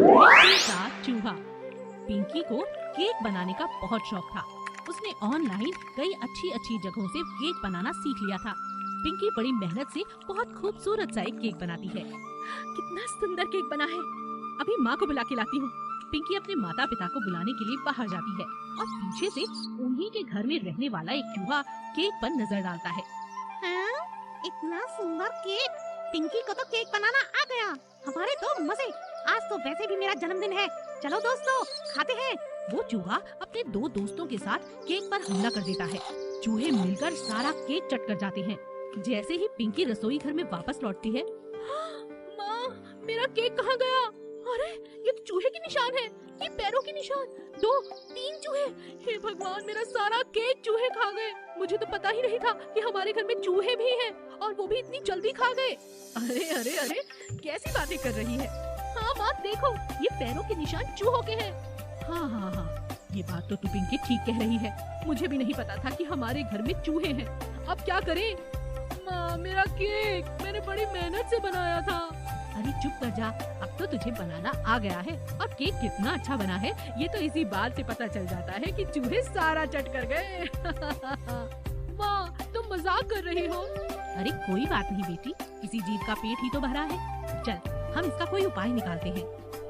पिंकी का चूहा। पिंकी को केक बनाने का बहुत शौक था। उसने ऑनलाइन कई अच्छी जगहों से केक बनाना सीख लिया था। पिंकी बड़ी मेहनत से बहुत खूबसूरत सा एक केक बनाती है। कितना सुंदर केक बना है। अभी माँ को बुला के लाती हूँ। पिंकी अपने माता पिता को बुलाने के लिए बाहर जाती है और पीछे से उन्हीं के घर में रहने वाला एक चूहा केक पर नजर डालता है। हाँ? इतना सुंदर केक। पिंकी को तो केक बनाना आ गया। हमारे तो मजे। आज तो वैसे भी मेरा जन्मदिन है। चलो दोस्तों, खाते हैं। वो चूहा अपने दो दोस्तों के साथ केक पर हमला कर देता है। चूहे मिलकर सारा केक चट कर जाते हैं। जैसे ही पिंकी रसोई घर में वापस लौटती है, माँ, मेरा केक कहाँ गया? अरे, ये तो चूहे के निशान है। ये पैरों के निशान। 2, 3 चूहे। हे भगवान, मेरा सारा केक चूहे खा गए। मुझे तो पता ही नहीं था कि हमारे घर में चूहे भी हैं और वो भी इतनी जल्दी खा गए। अरे अरे अरे, कैसी बातें कर रही है। हाँ माँ, देखो, ये पैरों के निशान चूहों के हैं। हाँ, ये बात तो तू पिंकी ठीक कह रही है। मुझे भी नहीं पता था कि हमारे घर में चूहे हैं। अब क्या करें? माँ, मेरा केक मैंने बड़ी मेहनत से बनाया था। अरे चुप कर जा, अब तो तुझे बनाना आ गया है और केक कितना अच्छा बना है ये तो इसी बात से पता चल जाता है कि चूहे सारा चट कर गए। माँ, तुम मजाक कर रही हो। अरे कोई बात नहीं बेटी, किसी जीव का पेट ही तो भरा है। चल, हम इसका कोई उपाय निकालते हैं।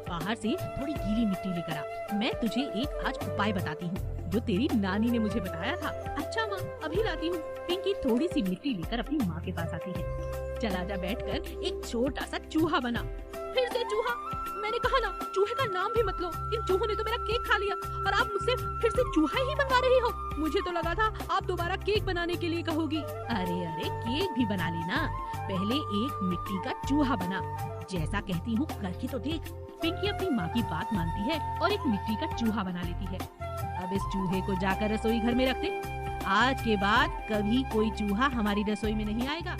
बाहर से थोड़ी गीली मिट्टी लेकर आ। मैं तुझे एक आज उपाय बताती हूँ जो तेरी नानी ने मुझे बताया था। अच्छा माँ, अभी लाती हूँ। पिंकी थोड़ी सी मिट्टी लेकर अपनी माँ के पास आती है। चल आजा, बैठकर एक छोटा सा चूहा बना। फिर से चूहा? मैंने कहा ना, चूहे का नाम भी मत लो। इन चूहों ने तो मेरा केक खा लिया और आप मुझसे फिर से चूहा ही बनवा रही हो। मुझे तो लगा था आप दोबारा केक बनाने के लिए कहोगी। अरे केक भी बना लेना, पहले एक मिट्टी का चूहा बना। जैसा कहती हूँ करके तो देख। पिंकी अपनी माँ की बात मानती है और एक मिट्टी का चूहा बना लेती है। अब इस चूहे को जाकर रसोई घर में रख दे। आज के बाद कभी कोई चूहा हमारी रसोई में नहीं आएगा।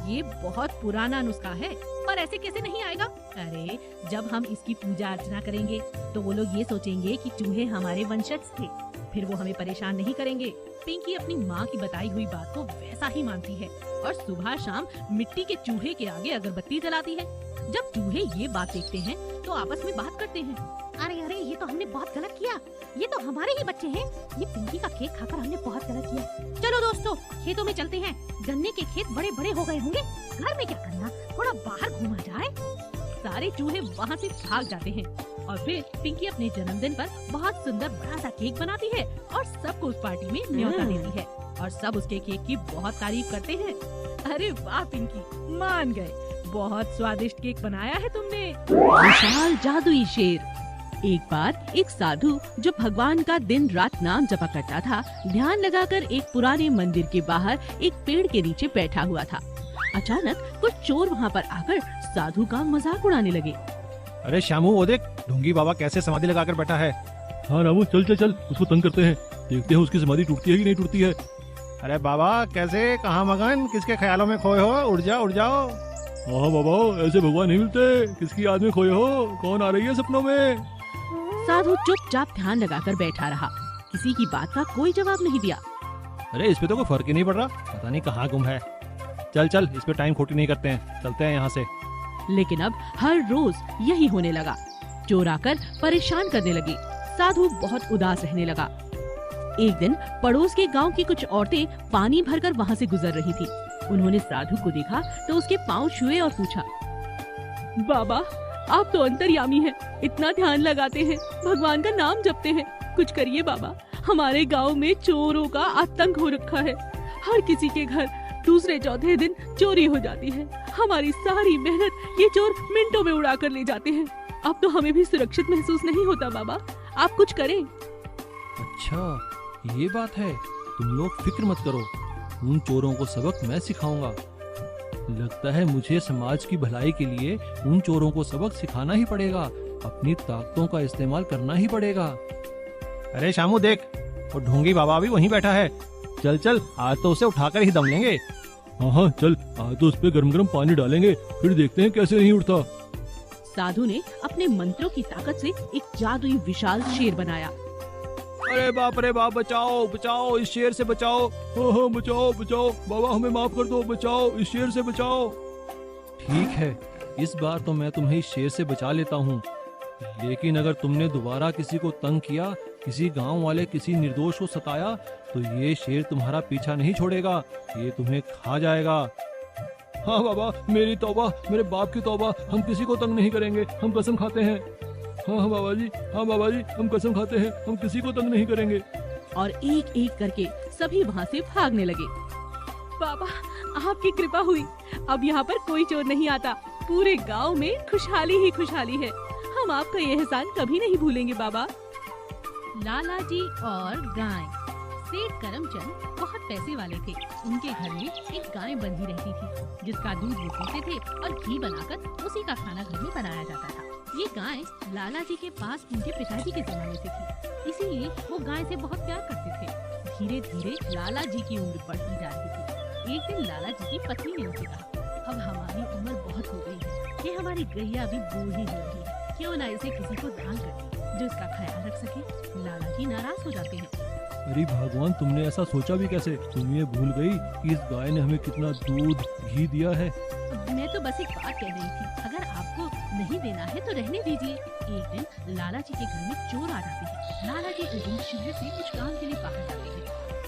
ये बहुत पुराना नुस्खा है, पर ऐसे कैसे नहीं आएगा? अरे, जब हम इसकी पूजा अर्चना करेंगे तो वो लोग ये सोचेंगे कि चूहे हमारे वंशज थे, फिर वो हमें परेशान नहीं करेंगे। पिंकी अपनी माँ की बताई हुई बात को वैसा ही मानती है और सुबह शाम मिट्टी के चूहे के आगे अगरबत्ती जलाती है। जब चूहे ये बात देखते हैं तो आपस में बात करते हैं। अरे, ये तो हमने बहुत गलत किया। ये तो हमारे ही बच्चे हैं। ये पिंकी का केक खाकर हमने बहुत गलत किया। चलो दोस्तों, खेतों में चलते हैं। गन्ने के खेत बड़े बड़े हो गए होंगे। घर में क्या करना, थोड़ा बाहर घूमा जाए। सारे चूहे वहाँ से भाग जाते हैं और फिर पिंकी अपने जन्मदिन पर बहुत सुंदर बड़ा सा केक बनाती है और सबको उस पार्टी में न्योता देती है और सब उसके केक की बहुत तारीफ करते हैं। अरे वाह पिंकी, मान गए। बहुत स्वादिष्ट केक बनाया है तुमने। विशाल जादुई शेर। एक बार एक साधु जो भगवान का दिन रात नाम जपा करता था, ध्यान लगाकर एक पुराने मंदिर के बाहर एक पेड़ के नीचे बैठा हुआ था। अचानक कुछ चोर वहाँ पर आकर साधु का मजाक उड़ाने लगे। अरे श्यामू, वो देख, ढोंगी बाबा कैसे समाधि लगाकर बैठा है। हाँ रामू, चल चल चल, उसको तंग करते हैं, देखते हैं उसकी समाधि टूटती है कि नहीं टूटती है। अरे बाबा, कैसे, कहाँ मगन, किसके ख्यालों में खोए हो? उड़ जाओ। हाँ बाबा, ऐसे भगवान नहीं मिलते। किसकी याद में खोए हो? कौन आ रही है सपनों में? साधु चुपचाप ध्यान लगाकर बैठा रहा, किसी की बात का कोई जवाब नहीं दिया। अरे इस पे तो कोई फर्क ही नहीं पड़ रहा, पता नहीं कहाँ गुम है। चल, इस पे टाइम खोटी नहीं करते हैं, चलते हैं यहाँ से। लेकिन अब हर रोज यही होने लगा। चोर आकर परेशान करने लगे। साधु बहुत उदास रहने लगा। एक दिन पड़ोस के गांव की कुछ औरतें पानी भरकर वहाँ से गुजर रही थी। उन्होंने साधु को देखा तो उसके पाँव छुए और पूछा, बाबा, आप तो अंतर्यामी हैं, इतना ध्यान लगाते हैं, भगवान का नाम जपते हैं, कुछ करिए बाबा। हमारे गांव में चोरों का आतंक हो रखा है। हर किसी के घर दूसरे चौथे दिन चोरी हो जाती है। हमारी सारी मेहनत ये चोर मिनटों में उड़ा कर ले जाते हैं। अब तो हमें भी सुरक्षित महसूस नहीं होता बाबा, आप कुछ करें। अच्छा, ये बात है। तुम लोग फिक्र मत करो, उन चोरों को सबक मैं सिखाऊंगा। लगता है मुझे समाज की भलाई के लिए उन चोरों को सबक सिखाना ही पड़ेगा, अपनी ताकतों का इस्तेमाल करना ही पड़ेगा। अरे श्यामू देख, वो ढोंगी बाबा भी वहीं बैठा है। चल, आज तो उसे उठाकर ही दम लेंगे। हाँ चल, आज तो उस पे गरम गरम पानी डालेंगे, फिर देखते हैं कैसे नहीं उठता। साधु ने अपने मंत्रों की ताकत से एक जादुई विशाल शेर बनाया। अरे बाप रे बाप, बचाओ, इस शेर से बचाओ। हाँ, बचाओ बाबा, हमें माफ कर दो, बचाओ, इस शेर से बचाओ। ठीक है, इस बार तो मैं तुम्हें इस शेर से बचा लेता हूँ। लेकिन अगर तुमने दोबारा किसी को तंग किया, किसी गांव वाले किसी निर्दोष को सताया, तो ये शेर तुम्हारा पीछा नहीं छोड़ेगा, ये तुम्हें खा जाएगा। हाँ बाबा, मेरी तौबा, मेरे बाप की तौबा, हम किसी को तंग नहीं करेंगे, हम कसम खाते हैं। हाँ बाबा जी, हाँ बाबा जी, हम कसम खाते हैं, हम किसी को तंग नहीं करेंगे। और एक एक करके सभी वहाँ से भागने लगे। बाबा, आपकी कृपा हुई, अब यहाँ पर कोई चोर नहीं आता, पूरे गांव में खुशहाली ही खुशहाली है। हम आपका ये एहसान कभी नहीं भूलेंगे बाबा। लाला जी और गाय। सेठ करमचंद बहुत पैसे वाले थे। उनके घर में एक गाय बंधी रहती थी, जिसका दूध वो पीते थे और घी बनाकर उसी का खाना घर में बनाया जाता था। ये गाय लाला जी के पास उनके पिताजी के जमाने से थी, इसीलिए वो गाय से बहुत प्यार करते थे। धीरे धीरे लाला जी की उम्र बढ़ती जा रही थी। एक दिन लाला जी की पत्नी ने उनसे कहा, अब हमारी उम्र बहुत हो गई है, ये हमारी गैया भी बूढ़ी हो रही है, क्यों ना इसे किसी को दान कर दे जो इसका ख्याल रख सके। लाला जी नाराज हो जाते हैं। अरे भगवान, तुमने ऐसा सोचा भी कैसे? तुम ये भूल गई कि इस गाय ने हमें कितना दूध घी दिया है। मैं तो बस एक बात कह रही थी, अगर आपको नहीं देना है तो रहने दीजिए। एक दिन लाला जी के घर में चोर आ जाते हैं। लाला जी उस दिन शहर से कुछ काम के लिए बाहर जाते हैं।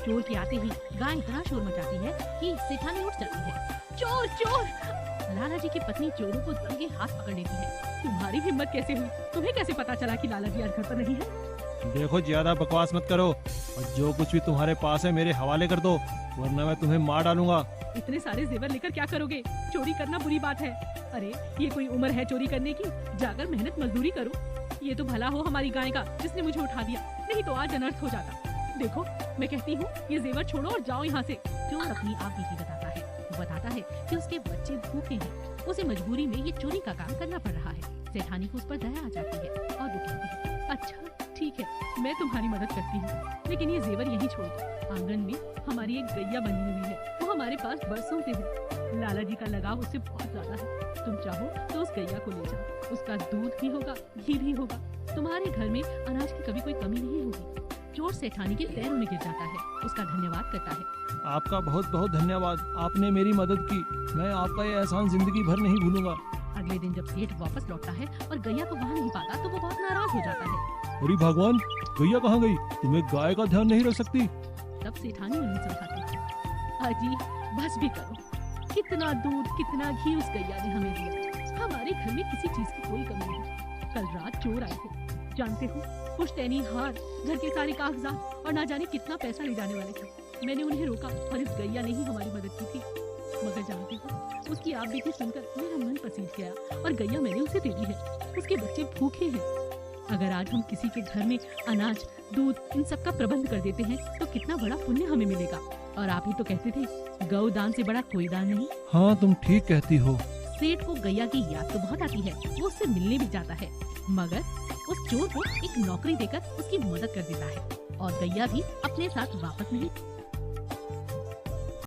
चोर के आते ही गाय इतना शोर मचाती है कि सेठानी उठ जाती है। चोर चोर! लाला जी की पत्नी चोरों को रंगे हाथ पकड़ लेती है। तुम्हारी हिम्मत कैसे हुई? तुम्हें कैसे पता चला कि लाला जी आज घर पर नहीं है? देखो, ज्यादा बकवास मत करो और जो कुछ भी तुम्हारे पास है मेरे हवाले कर दो, वरना मैं तुम्हें मार डालूंगा। इतने सारे जेवर लेकर क्या करोगे? चोरी करना बुरी बात है। अरे ये कोई उम्र है चोरी करने की? जाकर मेहनत मजदूरी करो। ये तो भला हो हमारी गाय का जिसने मुझे उठा दिया, नहीं तो आज अनर्थ हो जाता। देखो, मैं कहती हूँ ये जेवर छोड़ो और जाओ यहाँ से। चोर अपनी आप बीती बताता है। वो बताता है कि उसके बच्चे भूखे हैं, उसे मजबूरी में ये चोरी का काम करना पड़ रहा है। सेठानी को उस पर दया आ जाती है और वो कहती है, अच्छा ठीक है, मैं तुम्हारी मदद करती हूँ, लेकिन ये जेवर यहीं छोड़ दो। आंगन में हमारी एक गैया बनी हुई है, वो हमारे पास बरसों से है। लाला जी का लगाव उससे बहुत ज्यादा है। तुम चाहो तो उस गैया को ले जाओ, उसका दूध भी होगा, घी भी होगा। तुम्हारे घर में अनाज की कभी कोई कमी नहीं होगी। चोर सेठानी के पैरों में गिर जाता है, उसका धन्यवाद करता है। आपका बहुत बहुत धन्यवाद, आपने मेरी मदद की। मैं आपका ये एहसान जिंदगी भर नहीं भूलूंगा। अगले दिन जब सेठ वापस लौटता है और गैया को वहाँ नहीं पाता तो वो बहुत नाराज हो जाता है। अरे भगवान, गैया कहाँ गई? तुम्हें गाय का ध्यान नहीं रख सकती? तब सेठानी उन्हें समझाती है, अजी बस भी करो, कितना दूध कितना घी उस गैया ने हमें दिया। हमारे घर में किसी चीज की कोई कमी नहीं। कल रात चोर आए थे, जानते हो, पुश्तैनी हार, घर के सारे कागजात और ना जाने कितना पैसा ले जाने वाले थे। मैंने उन्हें रोका और इस गैया ने ही हमारी मदद की थी। मगर जानते हो, उसकी आप बीती सुनकर मेरा मन पसीज गया और गैया मैंने उसे दे दी है। उसके बच्चे भूखे हैं। अगर आज हम किसी के घर में अनाज, दूध, इन सब का प्रबंध कर देते हैं तो कितना बड़ा पुण्य हमें मिलेगा। और आप ही तो कहते थे, गौ दान से बड़ा कोई दान नहीं। हाँ, तुम ठीक कहती हो। सेठ को गैया की याद तो बहुत आती है, वो उससे मिलने भी जाता है, मगर उस चोर को एक नौकरी देकर उसकी मदद कर देता है और गैया भी अपने साथ वापस नहीं